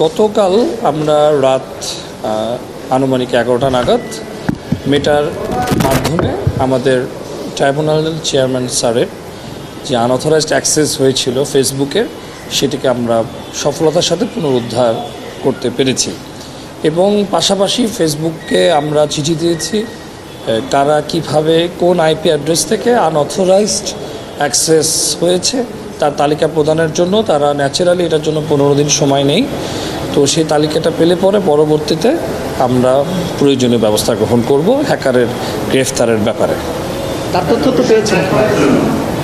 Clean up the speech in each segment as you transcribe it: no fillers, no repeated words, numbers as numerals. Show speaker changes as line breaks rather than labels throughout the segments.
গতকাল আমরা রাত আনুমানিক 11টা নাগাদ মেটার মাধ্যমে আমাদের ট্রাইব্যুনালের চেয়ারম্যান স্যারের যে আনঅথরাইজড অ্যাক্সেস হয়েছিল ফেসবুকের, সেটিকে আমরা সফলতার সাথে পুনরুদ্ধার করতে পেরেছি। এবং পাশাপাশি ফেসবুককে আমরা চিঠি দিয়েছি কারা কিভাবে কোন আইপি অ্যাড্রেস থেকে আনঅথরাইজড অ্যাক্সেস হয়েছে তার তালিকা প্রদানের জন্য। তারা ন্যাচারালি এটার জন্য 15 দিন সময় নেই। তো সেই তালিকাটা পেলে পরে পরবর্তীতে আমরা প্রয়োজনীয় ব্যবস্থা গ্রহণ করব হ্যাকারের গ্রেফতারের ব্যাপারে।
তার তথ্য তো পেয়েছেন?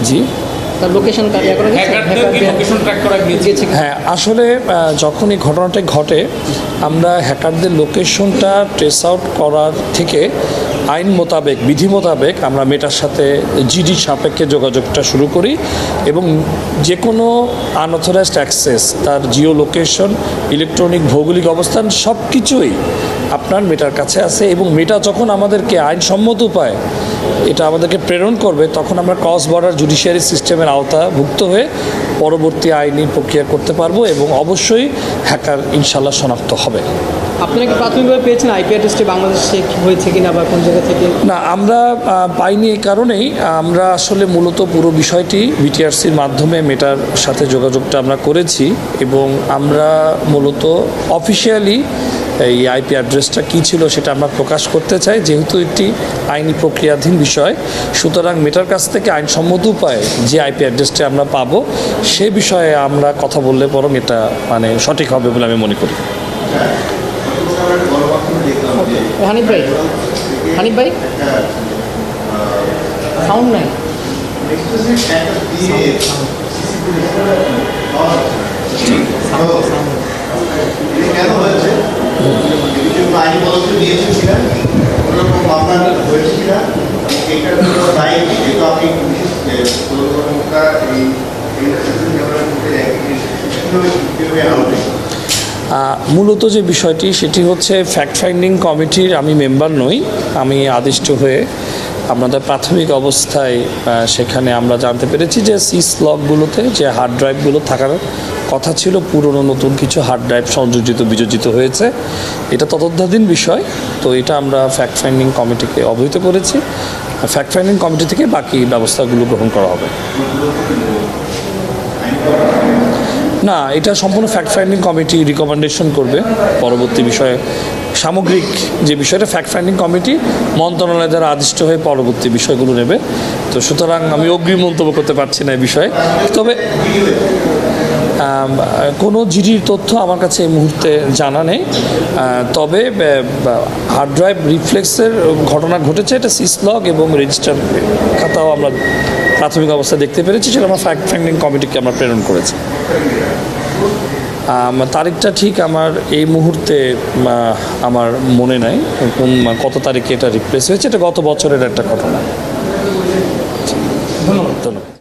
জি,
তার লোকেশন
হ্যাঁ, আসলে যখন এই ঘটনাটা ঘটে আমরা হ্যাকারদের লোকেশনটা ট্রেস আউট করার থেকে আইন মোতাবেক বিধি মোতাবেক আমরা মেটার সাথে জিডি সাপেক্ষে যোগাযোগটা শুরু করি এবং যে কোনো আনঅথরাইজড অ্যাক্সেস তার জিও লোকেশন, ইলেকট্রনিক ভৌগোলিক অবস্থান সব কিছুই আপনার মেটার কাছে আছে। এবং মেটা যখন আমাদেরকে আইনসম্মত উপায় এটা আমাদেরকে প্রেরণ করবে তখন আমরা ক্রস বর্ডার জুডিশিয়ারি সিস্টেমের আওতাভুক্ত হয়ে পরবর্তী আইনি প্রক্রিয়া করতে পারবো এবং অবশ্যই হ্যাকার ইনশাল্লাহ শনাক্ত হবে।
আপনারা কি প্রাথমিকভাবে পেয়েছেন আইপি অ্যাড্রেসটি বাংলাদেশে হয়েছে কিনা বা কোন জায়গা থেকে?
না, আমরা পাইনি। এই কারণেই আমরা আসলে মূলত পুরো বিষয়টি বিটিআরসির মাধ্যমে মেটার সাথে যোগাযোগটা আমরা করেছি এবং আমরা মূলত অফিসিয়ালি এই আইপি অ্যাড্রেসটা কী ছিল সেটা আমরা প্রকাশ করতে চাই, যেহেতু একটি আইনি প্রক্রিয়াধীন বিষয়। সুতরাং মেটার কাছ থেকে আইনসম্মত উপায়ে যে আইপি অ্যাড্রেসটি আমরা পাবো সে বিষয়ে আমরা কথা বললে বরং এটা সঠিক হবে বলে আমি মনে করি।
হানিফ ভাই সাউন্ড নাই।
মূলত যে বিষয়টি সেটি হচ্ছে ফ্যাক্ট ফাইন্ডিং কমিটির আমি মেম্বার নই। আমি আদিষ্ট হয়ে আপনাদের প্রাথমিক অবস্থায় সেখানে আমরা জানতে পেরেছি যে সিস লগগুলোতে যে হার্ড ড্রাইভগুলো থাকার কথা ছিল পুরনো নতুন কিছু হার্ড ড্রাইভ সংযোজিত বিযোজিত হয়েছে। এটা তদন্তাধীন বিষয়। তো এটা আমরা ফ্যাক্ট ফাইন্ডিং কমিটিকে অবহিত করেছি। ফ্যাক্ট ফাইন্ডিং কমিটি থেকে বাকি ব্যবস্থাগুলো গ্রহণ করা হবে। না, এটা সম্পূর্ণ ফ্যাক্ট ফাইন্ডিং কমিটি রিকমেন্ডেশন করবে পরবর্তী বিষয়ে। সামগ্রিক যে বিষয়টা ফ্যাক্ট ফাইন্ডিং কমিটি মন্ত্রণালয় দ্বারা আদিষ্ট হয়ে পরবর্তী বিষয়গুলো নেবে। তো সুতরাং আমি অগ্রিম মন্তব্য করতে পারছি না এই বিষয়ে। তবে কোনো জিডির তথ্য আমার কাছে এই মুহূর্তে জানা নেই। তবে হার্ড ড্রাইভ রিফ্লেক্সের ঘটনা ঘটেছে, এটা সিসলগ এবং রেজিস্টার খাতাও আমরা প্রাথমিক অবস্থায় দেখতে পেরেছি। সেটা আমরা ফ্যাক্ট ফাইন্ডিং কমিটিকে আমরা প্রেরণ করেছি। তারিখটা ঠিক আমার এই মুহূর্তে আমার মনে নাই কত তারিখে এটা রিপ্লেস হয়েছে। এটা গত বছরের একটা ঘটনা। ধন্যবাদ।